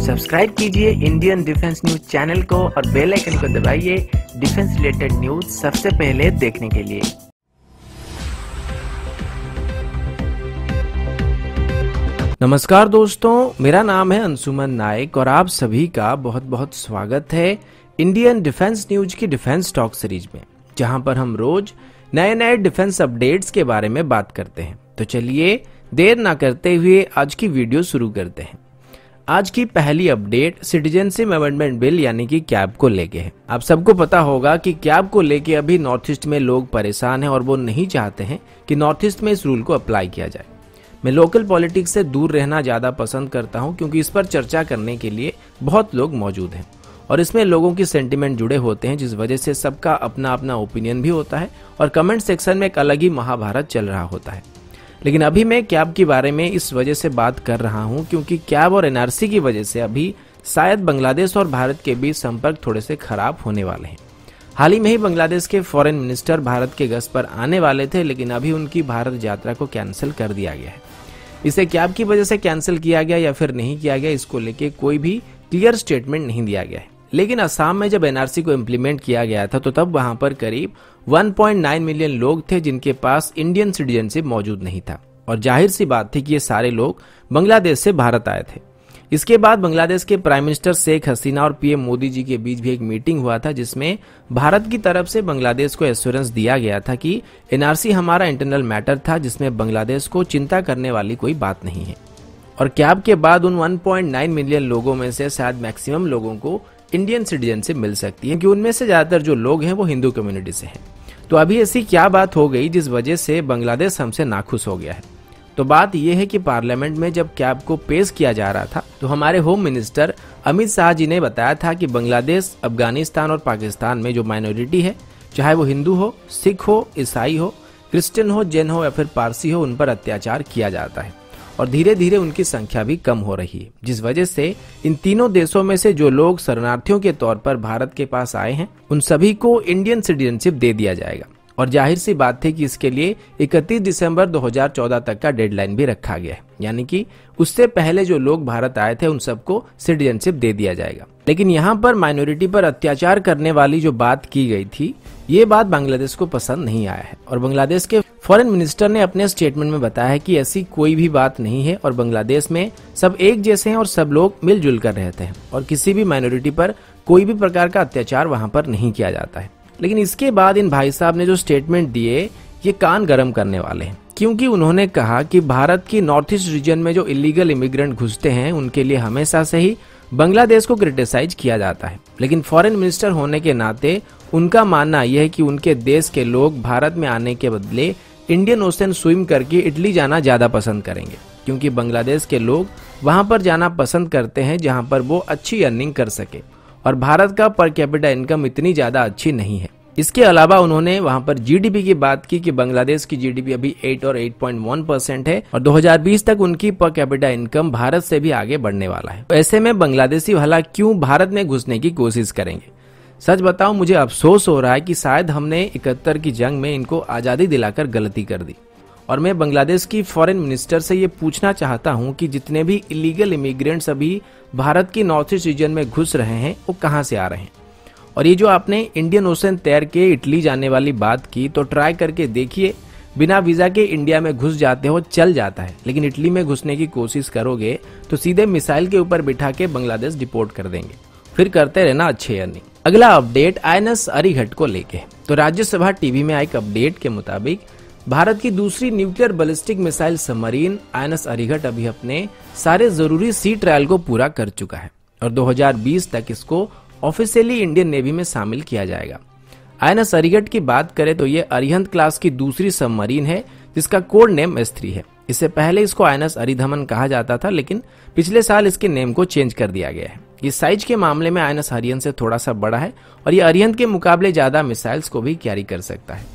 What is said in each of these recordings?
Subscribe कीजिए Indian defence news channel को और बेल आइकन को दबाइए डिफेंस रिलेटेड न्यूज सबसे पहले देखने के लिए। नमस्कार दोस्तों, मेरा नाम है अंशुमन नायक और आप सभी का बहुत बहुत स्वागत है इंडियन डिफेंस न्यूज की डिफेंस टॉक सीरीज में, जहां पर हम रोज नए नए डिफेंस अपडेट्स के बारे में बात करते हैं। तो चलिए देर ना करते हुए आज की वीडियो शुरू करते हैं। आज की पहली अपडेट सिटीजनशिप अमेंडमेंट बिल यानी कि कैब को लेके है। आप सबको पता होगा कि कैब को लेके अभी नॉर्थ ईस्ट में लोग परेशान हैं और वो नहीं चाहते हैं कि नॉर्थ ईस्ट में इस रूल को अप्लाई किया जाए। मैं लोकल पॉलिटिक्स से दूर रहना ज़्यादा पसंद करता हूं क्योंकि इस पर चर्चा करने के लिए बहुत लोग मौजूद हैं और इसमें लोगों की सेंटिमेंट जुड़े होते हैं, जिस वजह से सबका अपना अपना ओपिनियन भी होता है और कमेंट सेक्शन में एक अलग ही महाभारत चल रहा होता है। लेकिन अभी मैं कैब के बारे में इस वजह से बात कर रहा हूं क्योंकि कैब और एनआरसी की वजह से अभी शायद बांग्लादेश और भारत के बीच संपर्क थोड़े से खराब होने वाले हैं। हाल ही में ही बांग्लादेश के फॉरेन मिनिस्टर भारत के गस्त पर आने वाले थे, लेकिन अभी उनकी भारत यात्रा को कैंसिल कर दिया गया है। इसे कैब की वजह से कैंसिल किया गया या फिर नहीं किया गया, इसको लेके कोई भी क्लियर स्टेटमेंट नहीं दिया गया है। लेकिन असम में जब एनआरसी को इम्प्लीमेंट किया गया था तो तब वहां पर करीब 1.9 मिलियन लोग थे जिनके पास इंडियन सिटीजनशिप मौजूद नहीं था और जाहिर सी बात थी कि ये सारे लोग बांग्लादेश से भारत आए थे। इसके बाद बांग्लादेश के प्राइम मिनिस्टर शेख हसीना और पीएम मोदी जी के बीच भी एक मीटिंग हुआ था जिसमें भारत की तरफ से बांग्लादेश को एश्योरेंस दिया गया था कि एनआरसी हमारा इंटरनल मैटर था जिसमें बांग्लादेश को चिंता करने वाली कोई बात नहीं है। और कैब के बाद उन 1.9 मिलियन लोगों में से शायद मैक्सिमम लोगों को इंडियन सिटीजनशिप मिल सकती है, क्योंकि उनमें से ज्यादातर जो लोग हैं वो हिंदू कम्युनिटी से हैं। तो अभी ऐसी क्या बात हो गई जिस वजह से बांग्लादेश हमसे नाखुश हो गया है? तो बात यह है कि पार्लियामेंट में जब कैब को पेश किया जा रहा था तो हमारे होम मिनिस्टर अमित शाह जी ने बताया था कि बांग्लादेश, अफगानिस्तान और पाकिस्तान में जो माइनॉरिटी है, चाहे वो हिंदू हो, सिख हो, ईसाई हो, क्रिश्चियन हो, जैन हो या फिर पारसी हो, उन पर अत्याचार किया जाता है और धीरे धीरे उनकी संख्या भी कम हो रही है, जिस वजह से इन तीनों देशों में से जो लोग शरणार्थियों के तौर पर भारत के पास आए हैं उन सभी को इंडियन सिटीजनशिप दे दिया जाएगा। और जाहिर सी बात है कि इसके लिए 31 दिसंबर 2014 तक का डेडलाइन भी रखा गया है, यानी कि उससे पहले जो लोग भारत आए थे उन सबको सिटीजनशिप दे दिया जाएगा। लेकिन यहाँ पर माइनॉरिटी पर अत्याचार करने वाली जो बात की गई थी, ये बात बांग्लादेश को पसंद नहीं आया है और बांग्लादेश के फॉरेन मिनिस्टर ने अपने स्टेटमेंट में बताया है कि ऐसी कोई भी बात नहीं है और बांग्लादेश में सब एक जैसे हैं और सब लोग मिलजुल कर रहते हैं और किसी भी माइनॉरिटी पर कोई भी प्रकार का अत्याचार वहां पर नहीं किया जाता है। लेकिन इसके बाद इन भाई साहब ने जो स्टेटमेंट दिए ये कान गर्म करने वाले हैं, क्योंकि उन्होंने कहा कि भारत की नॉर्थ ईस्ट रीजन में जो इलीगल इमिग्रेंट घुसते हैं उनके लिए हमेशा से ही बांग्लादेश को क्रिटिसाइज किया जाता है। लेकिन फॉरेन मिनिस्टर होने के नाते उनका मानना यह है कि उनके देश के लोग भारत में आने के बदले इंडियन ओशन स्विम करके इटली जाना ज्यादा पसंद करेंगे, क्योंकि बांग्लादेश के लोग वहां पर जाना पसंद करते हैं जहां पर वो अच्छी अर्निंग कर सके और भारत का पर कैपिटा इनकम इतनी ज्यादा अच्छी नहीं है। इसके अलावा उन्होंने वहां पर जीडीपी की बात की कि बांग्लादेश की जीडीपी अभी 8 और 8.1% है और 2020 तक उनकी पर कैपिटा इनकम भारत से भी आगे बढ़ने वाला है। ऐसे में बांग्लादेशी भला क्यों भारत में घुसने की कोशिश करेंगे? सच बताऊं, मुझे अफसोस हो रहा है कि शायद हमने 71 की जंग में इनको आजादी दिलाकर गलती कर दी और मैं बांग्लादेश की फॉरेन मिनिस्टर से ये पूछना चाहता हूं कि जितने भी इलीगल इमिग्रेंट्स अभी भारत की नॉर्थ ईस्ट रीजन में घुस रहे हैं वो कहां से आ रहे हैं? और ये जो आपने इंडियन ओशन तैर के इटली जाने वाली बात की, तो ट्राई करके देखिए, बिना वीजा के इंडिया में घुस जाते हो चल जाता है, लेकिन इटली में घुसने की कोशिश करोगे तो सीधे मिसाइल के ऊपर बिठा के बांग्लादेश डिपोर्ट कर देंगे, फिर करते रहना अच्छे अर्निंग। अगला अपडेट आईएनएस अरिहंत को लेके। तो राज्यसभा टीवी में एक अपडेट के मुताबिक भारत की दूसरी nuclear ballistic missile submarine INS Arihant अभी अपने सारे जरूरी सी ट्रायल को पूरा कर चुका है और 2020 तक इसको ऑफिशियली इंडियन नेवी में शामिल किया जाएगा। आईएनएस अरिहंत की बात करें तो ये अरिहंत क्लास की दूसरी सबमरीन है जिसका कोड नेम S3 है। इससे पहले इसको आईएनएस अरिधमन कहा जाता था, लेकिन पिछले साल इसके नेम को चेंज कर दिया गया है। इस साइज के मामले में आईएनएस अरिहंत से थोड़ा सा बड़ा है और ये अरिहंत के मुकाबले ज्यादा मिसाइल्स को भी कैरी कर सकता है।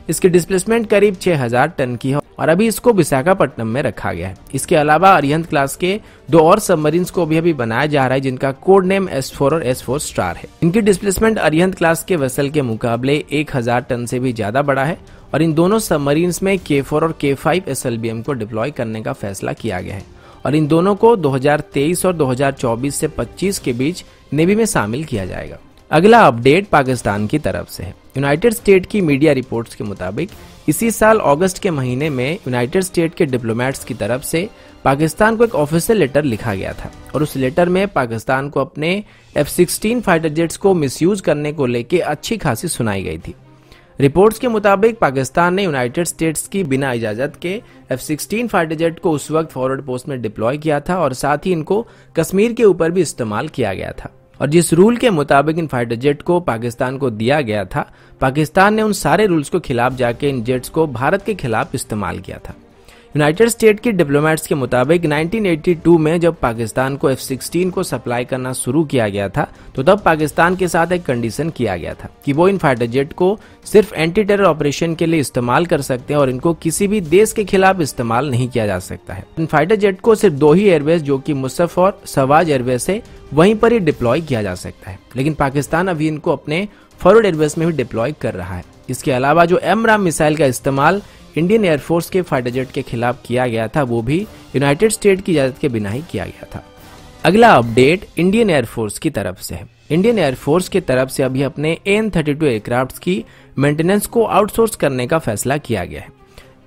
इसकी डिस्प्लेसमेंट करीब 6000 टन की है और अभी इसको विशाखापट्टनम में रखा गया है। इसके अलावा अरिहंत क्लास के 2 और सबमरीन्स को भी अभी बनाया जा रहा है जिनका कोड नेम S4 और S4 स्टार है। इनकी डिस्प्लेसमेंट अरिहंत क्लास के वेसल के मुकाबले 1000 टन से भी ज्यादा बड़ा है और इन दोनों सबमरीन्स में K4 और K5 SLBM को डिप्लॉय करने का फैसला किया गया है और इन दोनों को 2023 और 2024 से 25 के बीच नेवी में शामिल किया जाएगा। अगला अपडेट पाकिस्तान की तरफ से है। यूनाइटेड स्टेट की मीडिया रिपोर्ट्स के मुताबिक इसी साल अगस्त के महीने में यूनाइटेड स्टेट के डिप्लोमेट्स की तरफ से पाकिस्तान को एक ऑफिशियल लेटर लिखा गया था और उस लेटर में पाकिस्तान को अपने F-16 फाइटर जेट्स को मिसयूज करने को लेकर अच्छी खासी सुनाई गई थी। रिपोर्ट्स के मुताबिक पाकिस्तान ने यूनाइटेड स्टेट्स की बिना इजाजत के F-16 फाइटर जेट को उस वक्त फॉरवर्ड पोस्ट में डिप्लॉय किया था और साथ ही इनको कश्मीर के ऊपर भी इस्तेमाल किया गया था। और जिस रूल के मुताबिक इन फाइटर जेट को पाकिस्तान को दिया गया था, पाकिस्तान ने उन सारे रूल्स को खिलाफ जाके इन जेट्स को भारत के खिलाफ इस्तेमाल किया था। यूनाइटेड स्टेट की डिप्लोमेट्स के मुताबिक 1982 में जब पाकिस्तान को F-16 को सप्लाई करना शुरू किया गया था तो तब पाकिस्तान के साथ एक कंडीशन किया गया था कि वो इन फाइटर जेट को सिर्फ एंटी टेरर ऑपरेशन के लिए इस्तेमाल कर सकते हैं और इनको किसी भी देश के खिलाफ इस्तेमाल नहीं किया जा सकता है। इन फाइटर जेट को सिर्फ 2 ही एयरबेस जो कि मुसफ़ और सवाज एयरबेस है वहीं पर ही डिप्लॉय किया जा सकता है, लेकिन पाकिस्तान अभी इनको अपने फॉरवर्ड एयरबेस में भी डिप्लॉय कर रहा है। इसके अलावा जो एमराम मिसाइल का इस्तेमाल इंडियन एयरफोर्स के फाइटर जेट के खिलाफ किया गया था वो भी यूनाइटेड स्टेट की इजाजत के बिना ही किया गया था। अगला अपडेट इंडियन एयरफोर्स की तरफ से है। इंडियन एयरफोर्स की तरफ से अभी अपने AN-32 एयरक्राफ्ट की मेंटेनेंस को आउटसोर्स करने का फैसला किया गया है।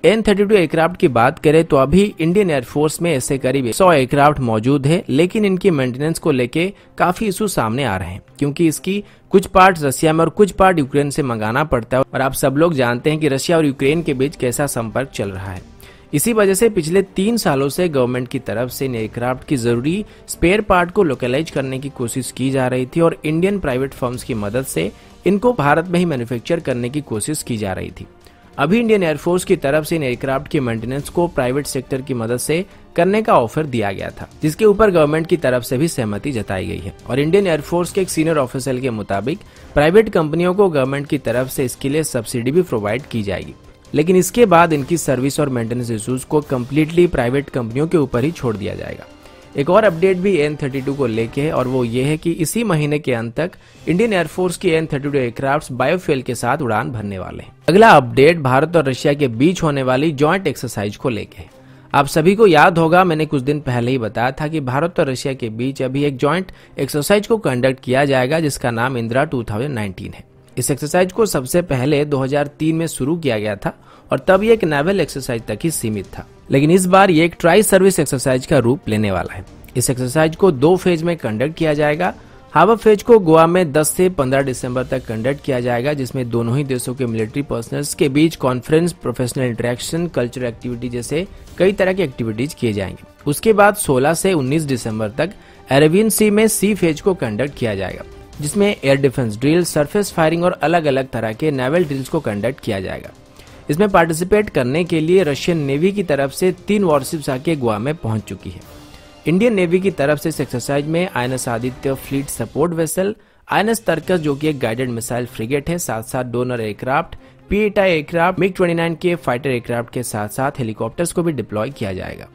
AN-32 एयरक्राफ्ट की बात करें तो अभी इंडियन एयरफोर्स में ऐसे करीब 100 एयरक्राफ्ट मौजूद है, लेकिन इनकी मेंटेनेंस को लेके काफी इशू सामने आ रहे हैं क्योंकि इसकी कुछ पार्ट रशिया में और कुछ पार्ट यूक्रेन से मंगाना पड़ता है और आप सब लोग जानते हैं कि रशिया और यूक्रेन के बीच कैसा संपर्क चल रहा है। इसी वजह से पिछले 3 सालों से गवर्नमेंट की तरफ से इन एयरक्राफ्ट की जरूरी स्पेयर पार्ट को लोकलाइज करने की कोशिश की जा रही थी और इंडियन प्राइवेट फर्म्स की मदद से इनको भारत में ही मैन्युफैक्चर करने की कोशिश की जा रही थी। अभी इंडियन एयरफोर्स की तरफ से इन एयरक्राफ्ट की मेंटेनेंस को प्राइवेट सेक्टर की मदद से करने का ऑफर दिया गया था, जिसके ऊपर गवर्नमेंट की तरफ से भी सहमति जताई गई है और इंडियन एयरफोर्स के एक सीनियर ऑफिसर के मुताबिक प्राइवेट कंपनियों को गवर्नमेंट की तरफ से इसके लिए सब्सिडी भी प्रोवाइड की जाएगी, लेकिन इसके बाद इनकी सर्विस और मेंटेनेंस इश्यूज को कम्प्लीटली प्राइवेट कंपनियों के ऊपर ही छोड़ दिया जाएगा। एक और अपडेट भी AN-32 को लेके है और वो ये है कि इसी महीने के अंत तक इंडियन एयरफोर्स की AN-32 एयरक्राफ्ट बायोफ्यूल के साथ उड़ान भरने वाले हैं। अगला अपडेट भारत और रशिया के बीच होने वाली जॉइंट एक्सरसाइज को लेके है। आप सभी को याद होगा, मैंने कुछ दिन पहले ही बताया था कि भारत और रशिया के बीच अभी एक जॉइंट एक्सरसाइज को कंडक्ट किया जाएगा जिसका नाम इंदिरा 2019 है। इस एक्सरसाइज को सबसे पहले 2003 में शुरू किया गया था और तब ये एक नेवल एक्सरसाइज तक ही सीमित था, लेकिन इस बार ये एक ट्राई सर्विस एक्सरसाइज का रूप लेने वाला है। इस एक्सरसाइज को 2 फेज में कंडक्ट किया जाएगा। हावर फेज को गोवा में 10 से 15 दिसंबर तक कंडक्ट किया जाएगा, जिसमें दोनों ही देशों के मिलिट्री पर्सनल्स के बीच conference, professional interaction, cultural activity जैसे कई तरह की एक्टिविटीज किए जाएंगे। उसके बाद 16 से 19 दिसंबर तक अरेबियन सी में सी फेज को कंडक्ट किया जाएगा, जिसमें air defence drill, surface firing और अलग अलग तरह के नेवल ड्रिल्स को कंडक्ट किया जाएगा। इसमें पार्टिसिपेट करने के लिए रशियन नेवी की तरफ से 3 वॉरशिप्स आके गोवा में पहुंच चुकी है। इंडियन नेवी की तरफ से इस एक्सरसाइज में INS Aditya fleet support vessel, INS Tarkash जो कि एक गाइडेड मिसाइल फ्रिगेट है, साथ साथ donor aircraft, P-8I aircraft, MiG-29 के फाइटर एयरक्राफ्ट के साथ साथ हेलीकॉप्टर्स को भी डिप्लॉय किया जाएगा।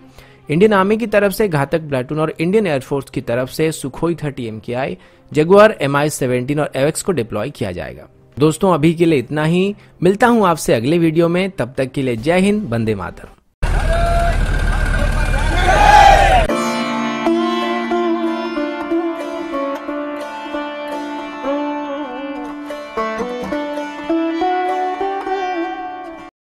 इंडियन आर्मी की तरफ से घातक प्लाटून और इंडियन एयरफोर्स की तरफ से सुखोई 30 MKI, जगुआर Mi-17 और AWACS को डिप्लॉय किया जाएगा। दोस्तों अभी के लिए इतना ही, मिलता हूं आपसे अगले वीडियो में, तब तक के लिए जय हिंद, वंदे मातरम।